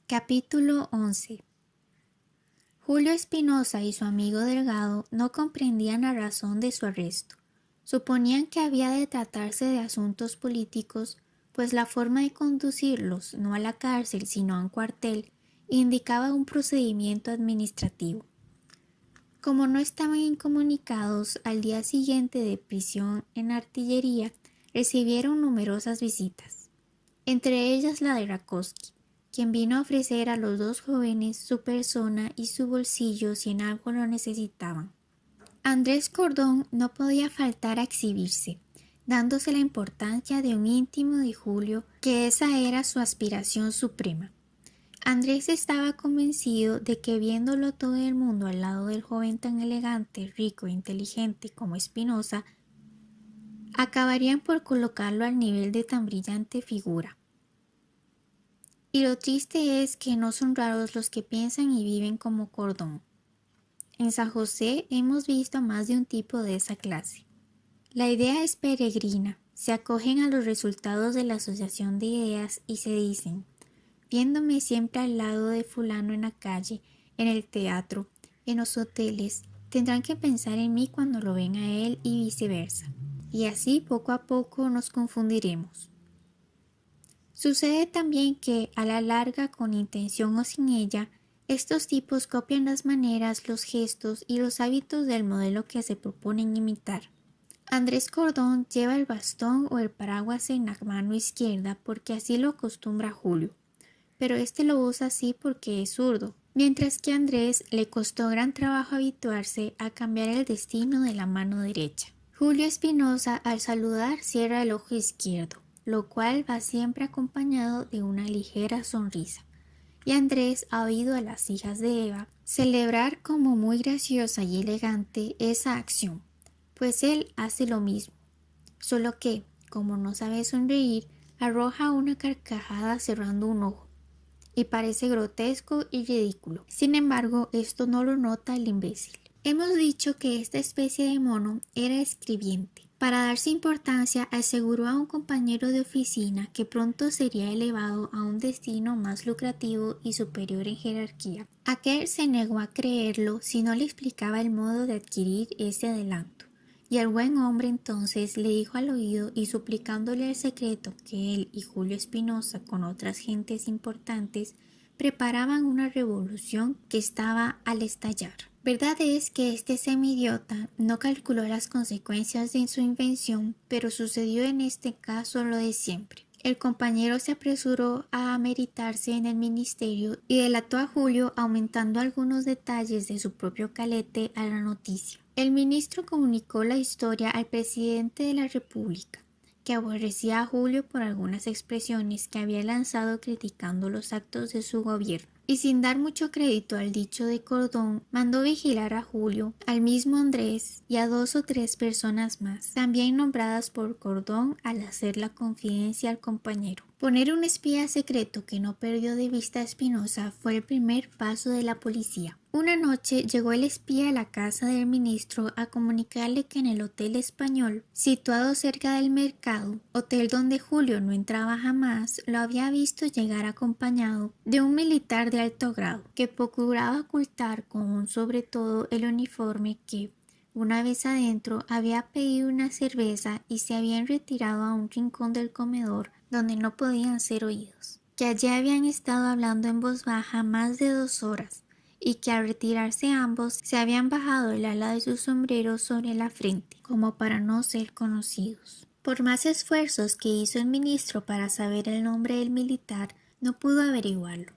Capítulo 11. Julio Espinosa y su amigo Delgado no comprendían la razón de su arresto. Suponían que había de tratarse de asuntos políticos, pues la forma de conducirlos no a la cárcel sino a un cuartel indicaba un procedimiento administrativo. Como no estaban incomunicados, al día siguiente de prisión en Artillería recibieron numerosas visitas, entre ellas la de Rakowski, quien vino a ofrecer a los dos jóvenes su persona y su bolsillo si en algo lo necesitaban. Andrés Cordón no podía faltar a exhibirse, dándose la importancia de un íntimo de Julio, que esa era su aspiración suprema. Andrés estaba convencido de que viéndolo todo el mundo al lado del joven tan elegante, rico e inteligente como Espinosa, acabarían por colocarlo al nivel de tan brillante figura. Y lo triste es que no son raros los que piensan y viven como Cordón. En San José hemos visto a más de un tipo de esa clase. La idea es peregrina, se acogen a los resultados de la asociación de ideas y se dicen, viéndome siempre al lado de fulano en la calle, en el teatro, en los hoteles, tendrán que pensar en mí cuando lo ven a él y viceversa. Y así poco a poco nos confundiremos. Sucede también que, a la larga, con intención o sin ella, estos tipos copian las maneras, los gestos y los hábitos del modelo que se proponen imitar. Andrés Cordón lleva el bastón o el paraguas en la mano izquierda porque así lo acostumbra Julio, pero este lo usa así porque es zurdo, mientras que a Andrés le costó gran trabajo habituarse a cambiar el destino de la mano derecha. Julio Espinosa al saludar cierra el ojo izquierdo, lo cual va siempre acompañado de una ligera sonrisa. Y Andrés ha oído a las hijas de Eva celebrar como muy graciosa y elegante esa acción, pues él hace lo mismo, solo que, como no sabe sonreír, arroja una carcajada cerrando un ojo, y parece grotesco y ridículo. Sin embargo, esto no lo nota el imbécil. Hemos dicho que esta especie de mono era escribiente. Para darse importancia, aseguró a un compañero de oficina que pronto sería elevado a un destino más lucrativo y superior en jerarquía. Aquel se negó a creerlo si no le explicaba el modo de adquirir ese adelanto. Y el buen hombre entonces le dijo al oído y suplicándole el secreto que él y Julio Espinosa con otras gentes importantes preparaban una revolución que estaba al estallar. Verdad es que este semidiota no calculó las consecuencias de su invención, pero sucedió en este caso lo de siempre. El compañero se apresuró a ameritarse en el ministerio y delató a Julio aumentando algunos detalles de su propio calete a la noticia. El ministro comunicó la historia al presidente de la República, que aborrecía a Julio por algunas expresiones que había lanzado criticando los actos de su gobierno. Y sin dar mucho crédito al dicho de Cordón, mandó vigilar a Julio, al mismo Andrés y a 2 o 3 personas más, también nombradas por Cordón al hacer la confidencia al compañero. Poner un espía secreto que no perdió de vista a Espinosa fue el primer paso de la policía. Una noche llegó el espía a la casa del ministro a comunicarle que en el Hotel Español, situado cerca del mercado, hotel donde Julio no entraba jamás, lo había visto llegar acompañado de un militar de alto grado, que procuraba ocultar con un sobre todo el uniforme que, una vez adentro, había pedido una cerveza y se habían retirado a un rincón del comedor donde no podían ser oídos, que allí habían estado hablando en voz baja más de 2 horas, y que al retirarse ambos se habían bajado el ala de sus sombreros sobre la frente, como para no ser conocidos. Por más esfuerzos que hizo el ministro para saber el nombre del militar, no pudo averiguarlo,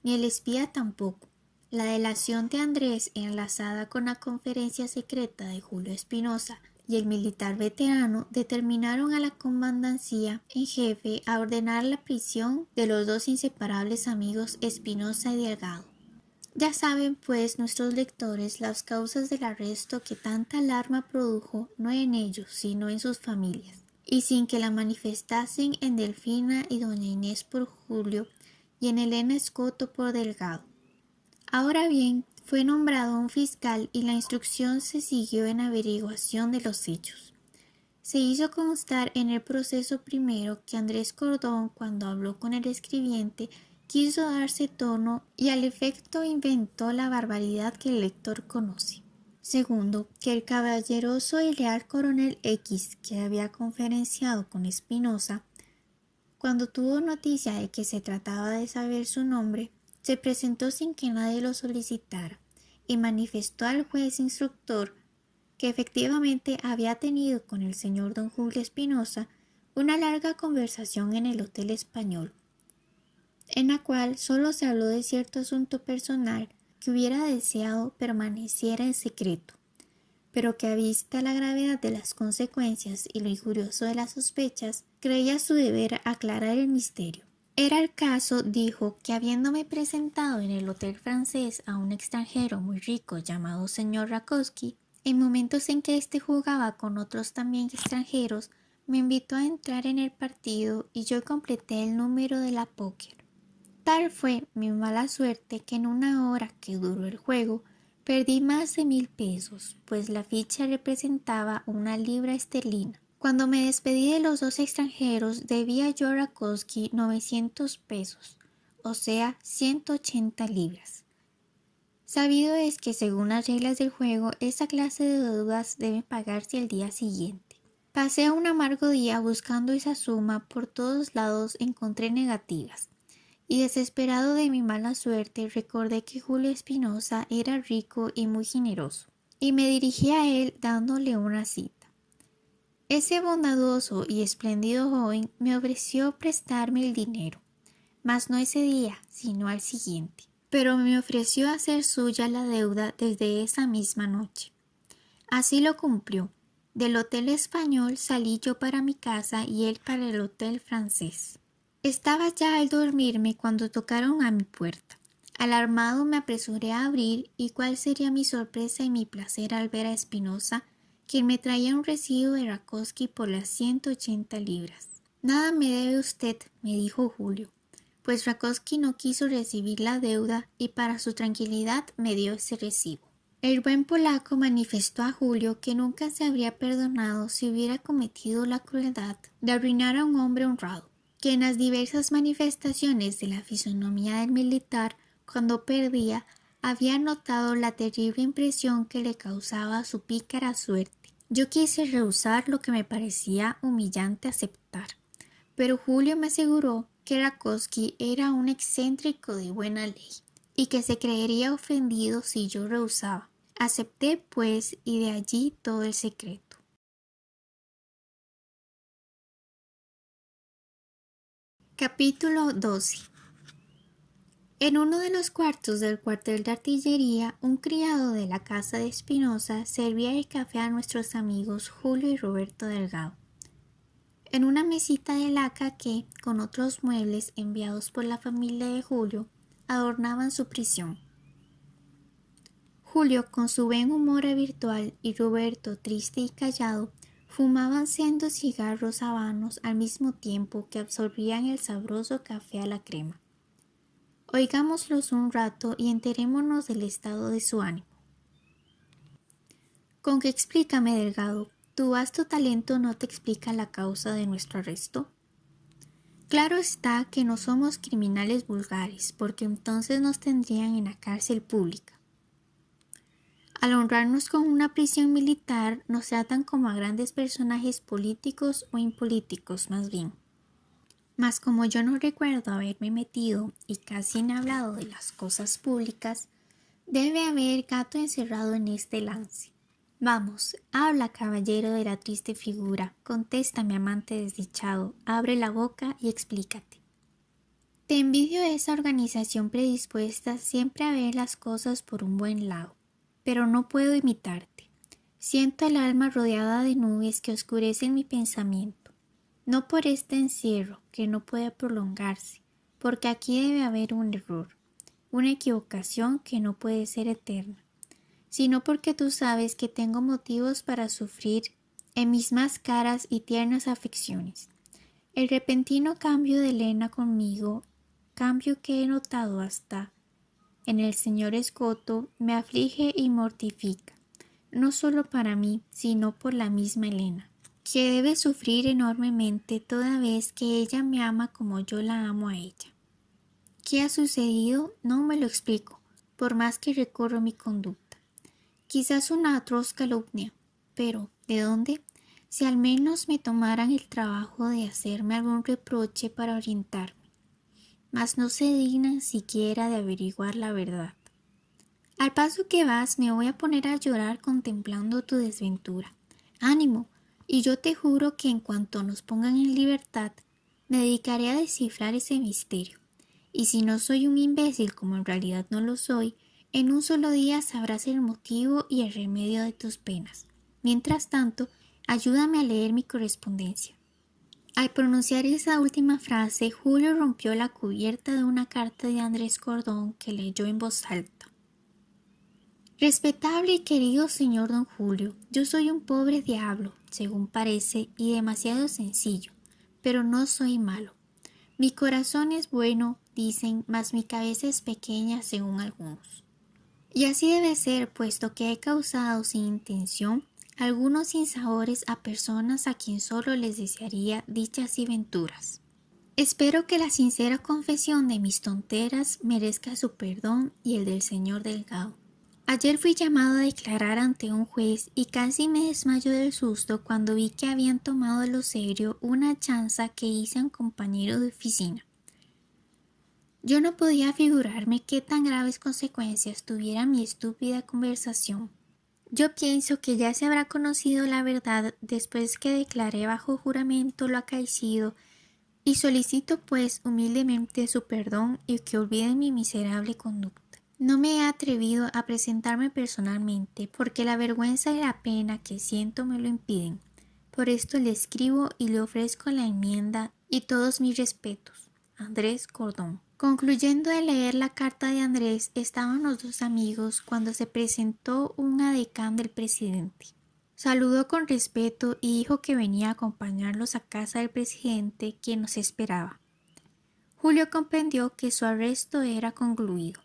ni el espía tampoco. La delación de Andrés, enlazada con la conferencia secreta de Julio Espinosa y el militar veterano, determinaron a la comandancia en jefe a ordenar la prisión de los dos inseparables amigos Espinosa y Delgado. Ya saben, pues, nuestros lectores las causas del arresto que tanta alarma produjo no en ellos, sino en sus familias, y sin que la manifestasen en Delfina y doña Inés por Julio y en Elena Escoto por Delgado. Ahora bien, fue nombrado un fiscal y la instrucción se siguió en averiguación de los hechos. Se hizo constar en el proceso primero que Andrés Cordón, cuando habló con el escribiente, quiso darse tono y al efecto inventó la barbaridad que el lector conoce. Segundo, que el caballeroso y leal coronel X, que había conferenciado con Espinosa, cuando tuvo noticia de que se trataba de saber su nombre, se presentó sin que nadie lo solicitara y manifestó al juez instructor que efectivamente había tenido con el señor don Julio Espinosa una larga conversación en el Hotel Español, en la cual solo se habló de cierto asunto personal que hubiera deseado permaneciera en secreto, pero que a vista la gravedad de las consecuencias y lo injurioso de las sospechas, creía su deber aclarar el misterio. Era el caso, dijo, que habiéndome presentado en el hotel francés a un extranjero muy rico llamado señor Rakowski, en momentos en que éste jugaba con otros también extranjeros, me invitó a entrar en el partido y yo completé el número de la póker. Tal fue mi mala suerte que en una hora que duró el juego perdí más de 1,000 pesos, pues la ficha representaba 1 libra esterlina. Cuando me despedí de los 2 extranjeros debía yo a Rakowski 900 pesos, o sea 180 libras. Sabido es que según las reglas del juego esa clase de deudas deben pagarse al día siguiente. Pasé un amargo día buscando esa suma, por todos lados encontré negativas. Y desesperado de mi mala suerte, recordé que Julio Espinosa era rico y muy generoso, y me dirigí a él dándole una cita. Ese bondadoso y espléndido joven me ofreció prestarme el dinero, mas no ese día, sino al siguiente, pero me ofreció hacer suya la deuda desde esa misma noche. Así lo cumplió. Del Hotel Español salí yo para mi casa y él para el Hotel Francés. Estaba ya al dormirme cuando tocaron a mi puerta. Alarmado me apresuré a abrir y cuál sería mi sorpresa y mi placer al ver a Espinosa, quien me traía un recibo de Rakowski por las 180 libras. Nada me debe usted, me dijo Julio, pues Rakowski no quiso recibir la deuda y para su tranquilidad me dio ese recibo. El buen polaco manifestó a Julio que nunca se habría perdonado si hubiera cometido la crueldad de arruinar a un hombre honrado, que en las diversas manifestaciones de la fisonomía del militar cuando perdía había notado la terrible impresión que le causaba su pícara suerte. Yo quise rehusar lo que me parecía humillante aceptar, pero Julio me aseguró que Rakowski era un excéntrico de buena ley y que se creería ofendido si yo rehusaba. Acepté, pues, y de allí todo el secreto. Capítulo 12. En uno de los cuartos del cuartel de artillería, un criado de la casa de Espinosa servía el café a nuestros amigos Julio y Roberto Delgado, en una mesita de laca que, con otros muebles enviados por la familia de Julio, adornaban su prisión. Julio, con su buen humor habitual, y Roberto, triste y callado, fumaban sendos cigarros habanos al mismo tiempo que absorbían el sabroso café a la crema. Oigámoslos un rato y enterémonos del estado de su ánimo. Con que explícame, Delgado, ¿tu vasto talento no te explica la causa de nuestro arresto? Claro está que no somos criminales vulgares, porque entonces nos tendrían en la cárcel pública. Al honrarnos con una prisión militar, nos tratan como a grandes personajes políticos o impolíticos más bien. Mas como yo no recuerdo haberme metido y casi he hablado de las cosas públicas, debe haber gato encerrado en este lance. Vamos, habla, caballero de la triste figura, contéstame, amante desdichado, abre la boca y explícate. Te envidio esa organización predispuesta siempre a ver las cosas por un buen lado, pero no puedo imitarte. Siento el alma rodeada de nubes que oscurecen mi pensamiento, no por este encierro que no puede prolongarse, porque aquí debe haber un error, una equivocación que no puede ser eterna, sino porque tú sabes que tengo motivos para sufrir en mis más caras y tiernas afecciones. El repentino cambio de Elena conmigo, cambio que he notado hasta en el señor Escoto, me aflige y mortifica, no solo para mí, sino por la misma Elena, que debe sufrir enormemente toda vez que ella me ama como yo la amo a ella. ¿Qué ha sucedido? No me lo explico, por más que recorro mi conducta. Quizás una atroz calumnia, pero ¿de dónde? Si al menos me tomaran el trabajo de hacerme algún reproche para orientarme, mas no se dignan siquiera de averiguar la verdad. Al paso que vas me voy a poner a llorar contemplando tu desventura. Ánimo, y yo te juro que en cuanto nos pongan en libertad, me dedicaré a descifrar ese misterio. Y si no soy un imbécil como en realidad no lo soy, en un solo día sabrás el motivo y el remedio de tus penas. Mientras tanto, ayúdame a leer mi correspondencia. Al pronunciar esa última frase, Julio rompió la cubierta de una carta de Andrés Cordón que leyó en voz alta. Respetable y querido señor don Julio, yo soy un pobre diablo, según parece, y demasiado sencillo, pero no soy malo. Mi corazón es bueno, dicen, mas mi cabeza es pequeña, según algunos. Y así debe ser, puesto que he causado sin intención algunos sinsabores a personas a quien solo les desearía dichas y venturas. Espero que la sincera confesión de mis tonteras merezca su perdón y el del señor Delgado. Ayer fui llamado a declarar ante un juez y casi me desmayo del susto cuando vi que habían tomado a lo serio una chanza que hice a un compañero de oficina. Yo no podía figurarme qué tan graves consecuencias tuviera mi estúpida conversación. Yo pienso que ya se habrá conocido la verdad después que declaré bajo juramento lo acaecido y solicito pues humildemente su perdón y que olviden mi miserable conducta. No me he atrevido a presentarme personalmente porque la vergüenza y la pena que siento me lo impiden. Por esto le escribo y le ofrezco la enmienda y todos mis respetos. Andrés Cordón. Concluyendo de leer la carta de Andrés, estaban los dos amigos cuando se presentó un adecán del presidente. Saludó con respeto y dijo que venía a acompañarlos a casa del presidente, quien nos esperaba. Julio comprendió que su arresto era concluido,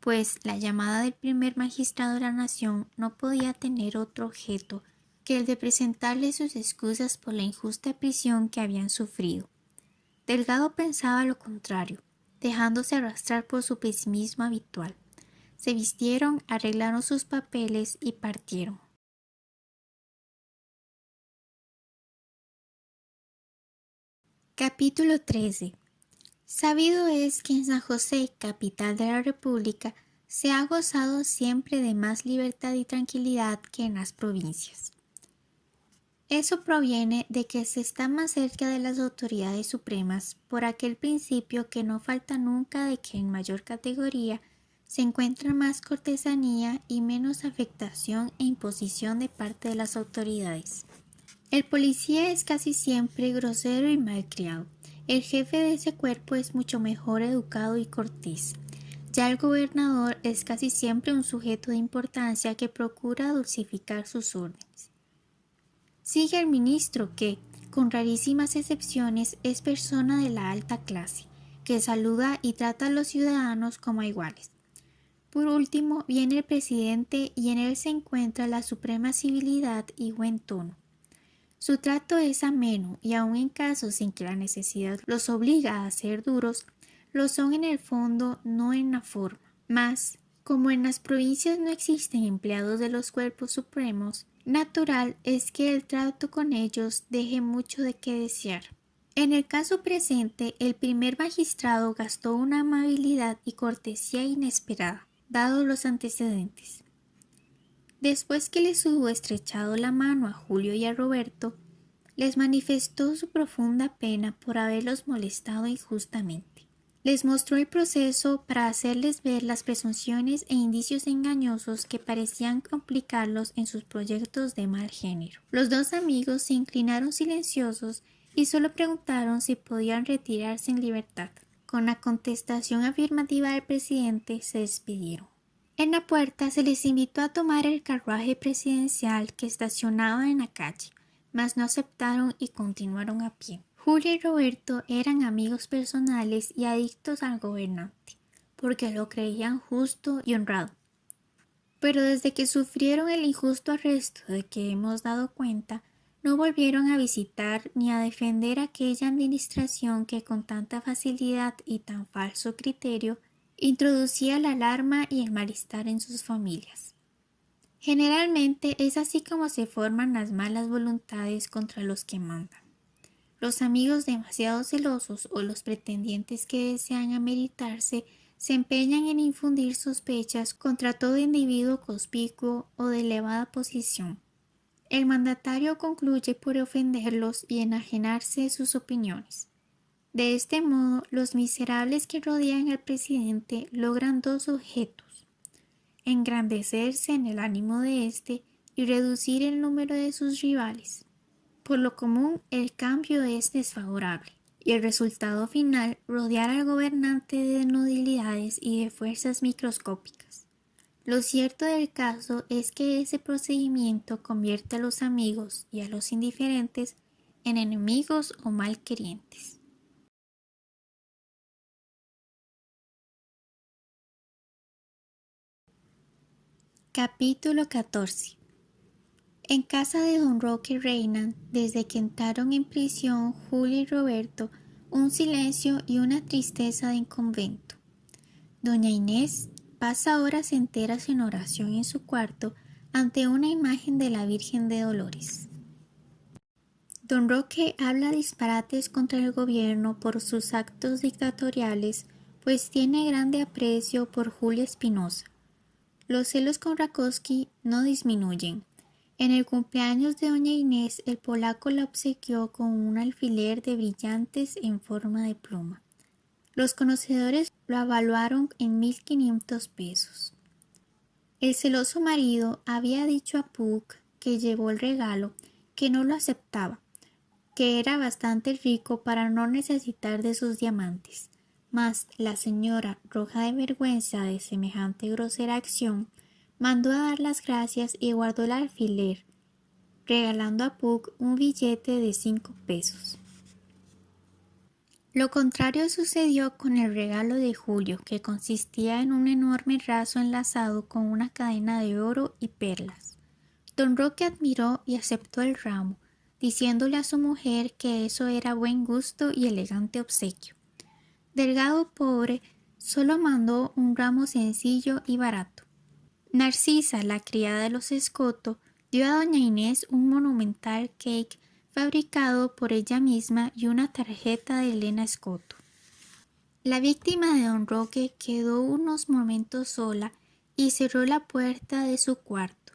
pues la llamada del primer magistrado de la nación no podía tener otro objeto que el de presentarle sus excusas por la injusta prisión que habían sufrido. Delgado pensaba lo contrario, dejándose arrastrar por su pesimismo habitual. Se vistieron, arreglaron sus papeles y partieron. Capítulo 13. Sabido es que en San José, capital de la República, se ha gozado siempre de más libertad y tranquilidad que en las provincias. Eso proviene de que se está más cerca de las autoridades supremas por aquel principio que no falta nunca de que en mayor categoría se encuentra más cortesanía y menos afectación e imposición de parte de las autoridades. El policía es casi siempre grosero y malcriado. El jefe de ese cuerpo es mucho mejor educado y cortés. Ya el gobernador es casi siempre un sujeto de importancia que procura dulcificar sus órdenes. Sigue el ministro que, con rarísimas excepciones, es persona de la alta clase, que saluda y trata a los ciudadanos como a iguales. Por último, viene el presidente y en él se encuentra la suprema civilidad y buen tono. Su trato es ameno y aun en casos en que la necesidad los obliga a ser duros, lo son en el fondo, no en la forma. Mas, como en las provincias no existen empleados de los cuerpos supremos, natural es que el trato con ellos deje mucho de qué desear. En el caso presente, el primer magistrado gastó una amabilidad y cortesía inesperada, dados los antecedentes. Después que les hubo estrechado la mano a Julio y a Roberto, les manifestó su profunda pena por haberlos molestado injustamente. Les mostró el proceso para hacerles ver las presunciones e indicios engañosos que parecían complicarlos en sus proyectos de mal género. Los dos amigos se inclinaron silenciosos y solo preguntaron si podían retirarse en libertad. Con la contestación afirmativa del presidente se despidieron. En la puerta se les invitó a tomar el carruaje presidencial que estacionaba en la calle, mas no aceptaron y continuaron a pie. Julio y Roberto eran amigos personales y adictos al gobernante, porque lo creían justo y honrado. Pero desde que sufrieron el injusto arresto de que hemos dado cuenta, no volvieron a visitar ni a defender aquella administración que con tanta facilidad y tan falso criterio introducía la alarma y el malestar en sus familias. Generalmente es así como se forman las malas voluntades contra los que mandan. Los amigos demasiado celosos o los pretendientes que desean ameritarse se empeñan en infundir sospechas contra todo individuo conspicuo o de elevada posición. El mandatario concluye por ofenderlos y enajenarse de sus opiniones. De este modo, los miserables que rodean al presidente logran dos objetos: engrandecerse en el ánimo de éste y reducir el número de sus rivales. Por lo común, el cambio es desfavorable, y el resultado final, rodear al gobernante de nulidades y de fuerzas microscópicas. Lo cierto del caso es que ese procedimiento convierte a los amigos y a los indiferentes en enemigos o malquerientes. Capítulo 14. En casa de don Roque reinan, desde que entraron en prisión Julio y Roberto, un silencio y una tristeza de convento. Doña Inés pasa horas enteras en oración en su cuarto ante una imagen de la Virgen de Dolores. Don Roque habla disparates contra el gobierno por sus actos dictatoriales, pues tiene grande aprecio por Julia Espinosa. Los celos con Rakowski no disminuyen. En el cumpleaños de doña Inés, el polaco la obsequió con un alfiler de brillantes en forma de pluma. Los conocedores lo avaluaron en 1.500 pesos. El celoso marido había dicho a Puck, que llevó el regalo, que no lo aceptaba, que era bastante rico para no necesitar de sus diamantes. Mas la señora, roja de vergüenza de semejante grosera acción, mandó a dar las gracias y guardó el alfiler, regalando a Puck un billete de 5 pesos. Lo contrario sucedió con el regalo de Julio, que consistía en un enorme raso enlazado con una cadena de oro y perlas. Don Roque admiró y aceptó el ramo, diciéndole a su mujer que eso era buen gusto y elegante obsequio. Delgado pobre solo mandó un ramo sencillo y barato. Narcisa, la criada de los Escoto, dio a doña Inés un monumental cake fabricado por ella misma y una tarjeta de Elena Escoto. La víctima de don Roque quedó unos momentos sola y cerró la puerta de su cuarto.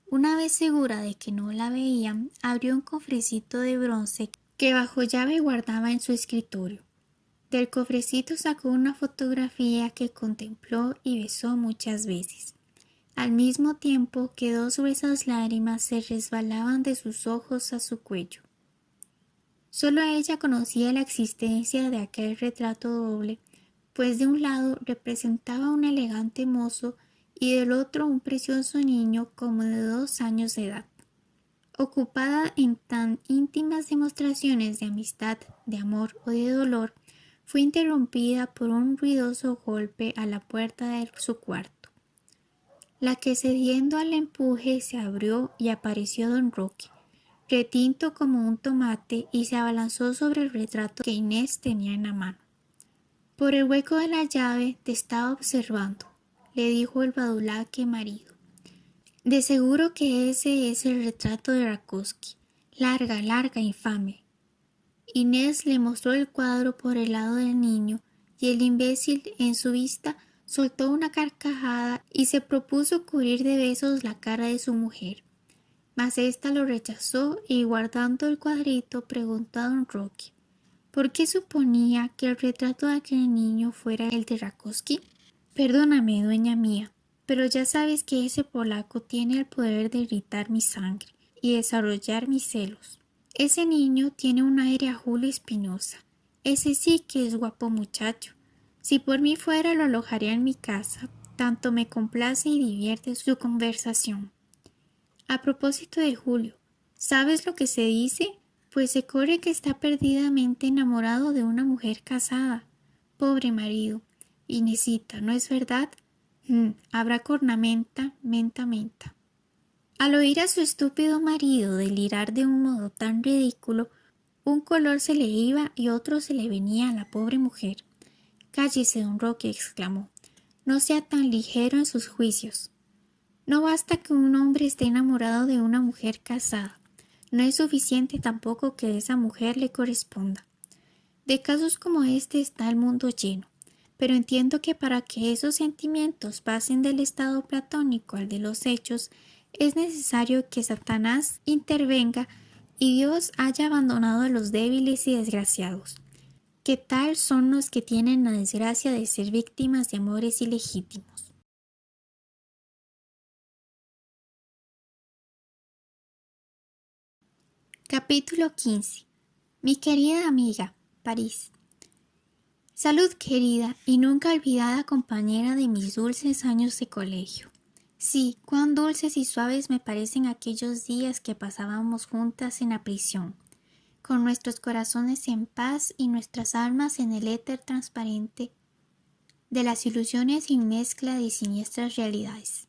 Una vez segura de que no la veían, abrió un cofrecito de bronce que bajo llave guardaba en su escritorio. Del cofrecito sacó una fotografía que contempló y besó muchas veces, al mismo tiempo que dos gruesas lágrimas se resbalaban de sus ojos a su cuello. Solo ella conocía la existencia de aquel retrato doble, pues de un lado representaba a un elegante mozo y del otro un precioso niño como de 2 años de edad. Ocupada en tan íntimas demostraciones de amistad, de amor o de dolor, fue interrumpida por un ruidoso golpe a la puerta de su cuarto, la que cediendo al empuje se abrió y apareció don Roque, retinto como un tomate, y se abalanzó sobre el retrato que Inés tenía en la mano. Por el hueco de la llave te estaba observando, le dijo el badulaque marido. De seguro que ese es el retrato de Rakowski. Larga, larga, infame. Inés le mostró el cuadro por el lado del niño, y el imbécil, en su vista, soltó una carcajada y se propuso cubrir de besos la cara de su mujer. Mas ésta lo rechazó y, guardando el cuadrito, preguntó a don Roque ¿por qué suponía que el retrato de aquel niño fuera el de Rakowski? Perdóname, dueña mía, pero ya sabes que ese polaco tiene el poder de irritar mi sangre y desarrollar mis celos. Ese niño tiene un aire a Julio Espinosa. Ese sí que es guapo muchacho. Si por mí fuera lo alojaría en mi casa, tanto me complace y divierte su conversación. A propósito de Julio, ¿sabes lo que se dice? Pues se corre que está perdidamente enamorado de una mujer casada. Pobre marido. Inesita, ¿no es verdad? Habrá cornamenta, menta, menta. Al oír a su estúpido marido delirar de un modo tan ridículo, un color se le iba y otro se le venía a la pobre mujer. «Cállese, don Roque», exclamó. «No sea tan ligero en sus juicios. No basta que un hombre esté enamorado de una mujer casada. No es suficiente tampoco que esa mujer le corresponda. De casos como este está el mundo lleno. Pero entiendo que para que esos sentimientos pasen del estado platónico al de los hechos, es necesario que Satanás intervenga y Dios haya abandonado a los débiles y desgraciados. ¿Qué tal son los que tienen la desgracia de ser víctimas de amores ilegítimos?» Capítulo 15. Mi querida amiga, París. Salud, querida y nunca olvidada compañera de mis dulces años de colegio. Sí, cuán dulces y suaves me parecen aquellos días que pasábamos juntas en la prisión, con nuestros corazones en paz y nuestras almas en el éter transparente de las ilusiones sin mezcla de siniestras realidades.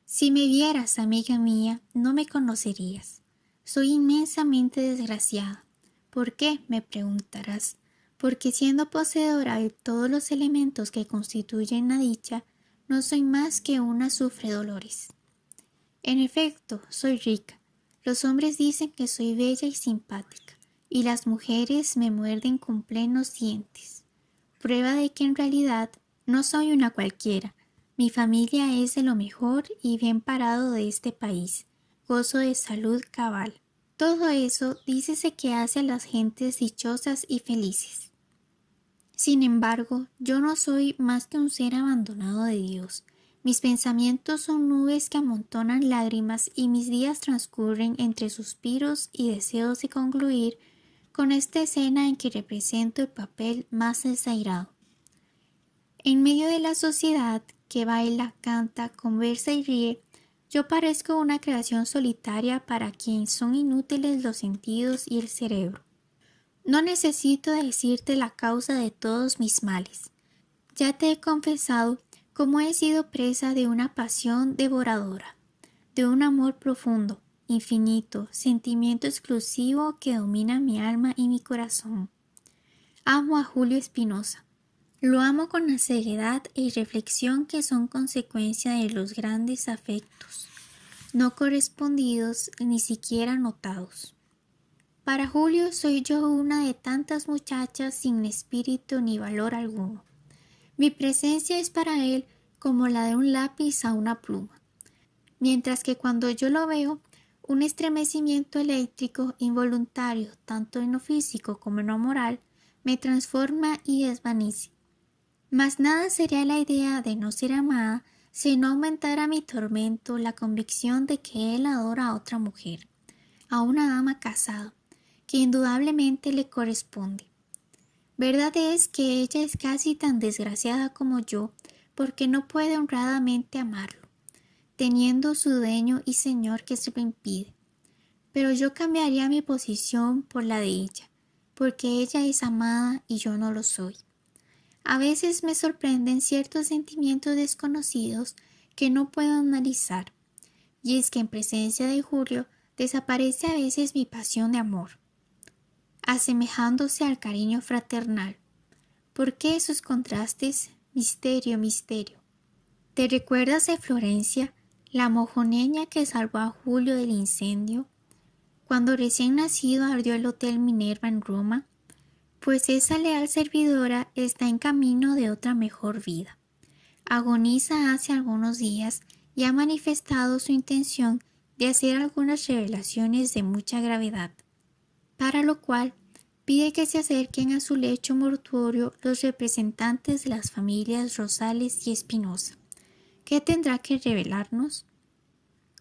Si me vieras, amiga mía, no me conocerías. Soy inmensamente desgraciada. ¿Por qué?, me preguntarás. Porque siendo poseedora de todos los elementos que constituyen la dicha, no soy más que una sufredolores. En efecto, soy rica. Los hombres dicen que soy bella y simpática, y las mujeres me muerden con plenos dientes. Prueba de que en realidad no soy una cualquiera. Mi familia es de lo mejor y bien parado de este país. Gozo de salud cabal. Todo eso dícese que hace a las gentes dichosas y felices. Sin embargo, yo no soy más que un ser abandonado de Dios. Mis pensamientos son nubes que amontonan lágrimas y mis días transcurren entre suspiros y deseos de concluir con esta escena en que represento el papel más desairado. En medio de la sociedad que baila, canta, conversa y ríe, yo parezco una creación solitaria para quien son inútiles los sentidos y el cerebro. No necesito decirte la causa de todos mis males. Ya te he confesado cómo he sido presa de una pasión devoradora, de un amor profundo, infinito, sentimiento exclusivo que domina mi alma y mi corazón. Amo a Julio Espinosa. Lo amo con la seriedad y reflexión que son consecuencia de los grandes afectos, no correspondidos ni siquiera notados. Para Julio soy yo una de tantas muchachas sin espíritu ni valor alguno. Mi presencia es para él como la de un lápiz a una pluma, mientras que cuando yo lo veo, un estremecimiento eléctrico involuntario, tanto en lo físico como en lo moral, me transforma y desvanece. Mas nada sería la idea de no ser amada si no aumentara mi tormento la convicción de que él adora a otra mujer, a una dama casada, que indudablemente le corresponde. Verdad es que ella es casi tan desgraciada como yo, porque no puede honradamente amarlo, teniendo su dueño y señor que se lo impide. Pero yo cambiaría mi posición por la de ella, porque ella es amada y yo no lo soy. A veces me sorprenden ciertos sentimientos desconocidos que no puedo analizar, y es que en presencia de Julio desaparece a veces mi pasión de amor, asemejándose al cariño fraternal. ¿Por qué esos contrastes? Misterio, misterio. ¿Te recuerdas de Florencia, la mojoneña que salvó a Julio del incendio, cuando recién nacido ardió el Hotel Minerva en Roma? Pues esa leal servidora está en camino de otra mejor vida. Agoniza hace algunos días y ha manifestado su intención de hacer algunas revelaciones de mucha gravedad, para lo cual pide que se acerquen a su lecho mortuorio los representantes de las familias Rosales y Espinosa. ¿Qué tendrá que revelarnos?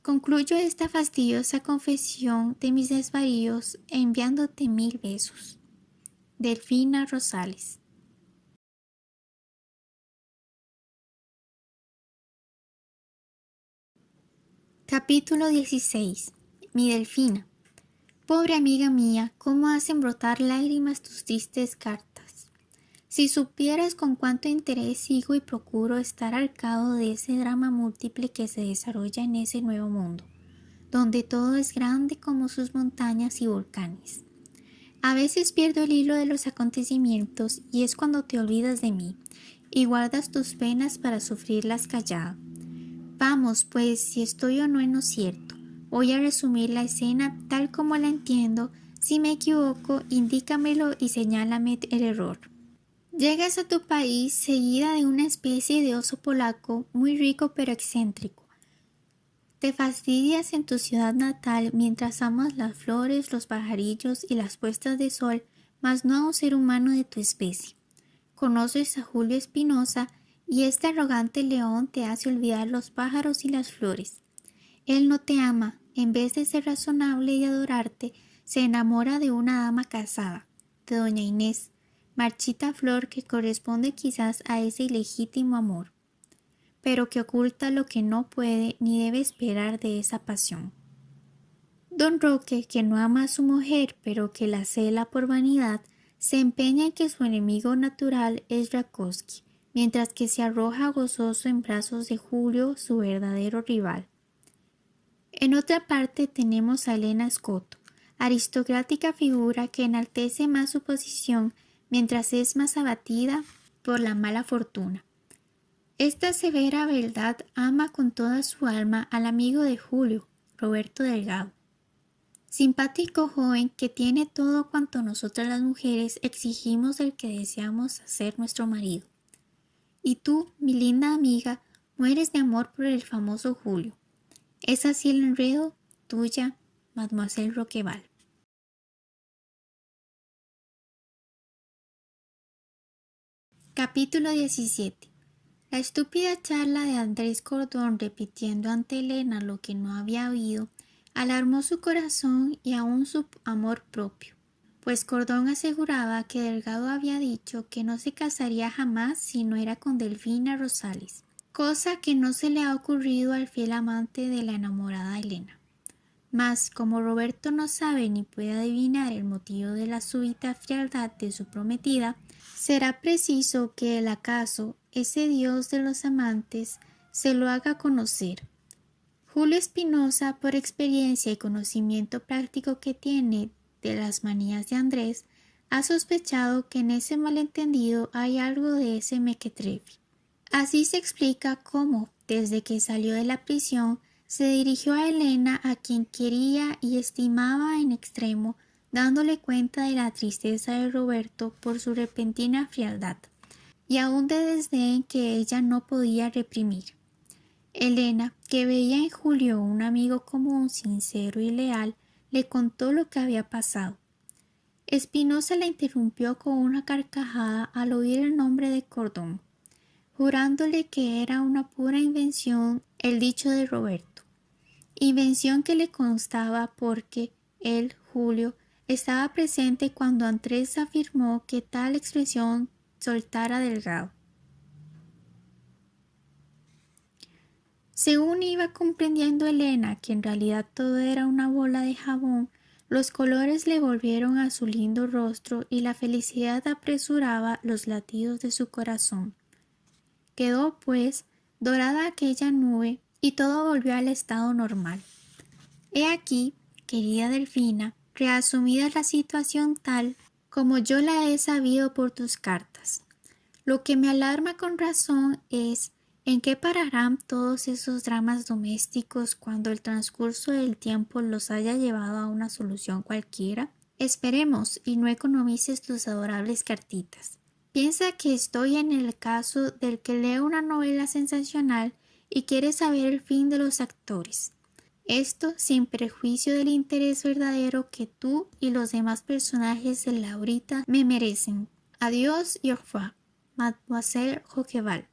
Concluyo esta fastidiosa confesión de mis desvaríos enviándote 1000 besos. Delfina Rosales. Capítulo 16. Mi Delfina. Pobre amiga mía, cómo hacen brotar lágrimas tus tristes cartas. Si supieras con cuánto interés sigo y procuro estar al cabo de ese drama múltiple que se desarrolla en ese nuevo mundo. donde todo es grande como sus montañas y volcanes. A veces pierdo el hilo de los acontecimientos y es cuando te olvidas de mí y guardas tus penas para sufrirlas callado. Vamos, pues, si estoy o no en lo cierto. Voy a resumir la escena tal como la entiendo. Si me equivoco, indícamelo y señálame el error. Llegas a tu país seguida de una especie de oso polaco muy rico pero excéntrico. Te fastidias en tu ciudad natal mientras amas las flores, los pajarillos y las puestas de sol, mas no a un ser humano de tu especie. Conoces a Julio Espinosa y este arrogante león te hace olvidar los pájaros y las flores. Él no te ama, en vez de ser razonable y adorarte, se enamora de una dama casada, de doña Inés, marchita flor que corresponde quizás a ese ilegítimo amor, pero que oculta lo que no puede ni debe esperar de esa pasión. Don Roque, que no ama a su mujer, pero que la cela por vanidad, se empeña en que su enemigo natural es Rakowski, mientras que se arroja gozoso en brazos de Julio, su verdadero rival. En otra parte tenemos a Elena Escoto, aristocrática figura que enaltece más su posición mientras es más abatida por la mala fortuna. Esta severa beldad ama con toda su alma al amigo de Julio, Roberto Delgado. Simpático joven que tiene todo cuanto nosotras las mujeres exigimos del que deseamos hacer nuestro marido. Y tú, mi linda amiga, mueres de amor por el famoso Julio. Es así el enredo, tuya, Mademoiselle Roqueval. Capítulo 17. La estúpida charla de Andrés Cordón repitiendo ante Elena lo que no había oído alarmó su corazón y aún su amor propio, pues Cordón aseguraba que Delgado había dicho que no se casaría jamás si no era con Delfina Rosales, cosa que no se le ha ocurrido al fiel amante de la enamorada Elena. Mas, como Roberto no sabe ni puede adivinar el motivo de la súbita frialdad de su prometida, será preciso que el acaso, ese Dios de los amantes, se lo haga conocer. Julio Espinosa, por experiencia y conocimiento práctico que tiene de las manías de Andrés, ha sospechado que en ese malentendido hay algo de ese mequetrefe. Así se explica cómo, desde que salió de la prisión, se dirigió a Elena, a quien quería y estimaba en extremo, dándole cuenta de la tristeza de Roberto por su repentina frialdad, y aún de desdén que ella no podía reprimir. Elena, que veía en Julio un amigo común, sincero y leal, le contó lo que había pasado. Espinosa la interrumpió con una carcajada al oír el nombre de Cordón, jurándole que era una pura invención el dicho de Roberto, invención que le constaba porque él, Julio, estaba presente cuando Andrés afirmó que tal expresión soltara Delgado. Según iba comprendiendo Elena que en realidad todo era una bola de jabón, los colores le volvieron a su lindo rostro y la felicidad apresuraba los latidos de su corazón. Quedó, pues, dorada aquella nube y todo volvió al estado normal. He aquí, querida Delfina, reasumida la situación tal como yo la he sabido por tus cartas. Lo que me alarma con razón es en qué pararán todos esos dramas domésticos cuando el transcurso del tiempo los haya llevado a una solución cualquiera. Esperemos y no economices tus adorables cartitas. Piensa que estoy en el caso del que lee una novela sensacional y quiere saber el fin de los actores. Esto sin perjuicio del interés verdadero que tú y los demás personajes de Laurita me merecen. Adiós y au revoir, Mademoiselle Roqueval.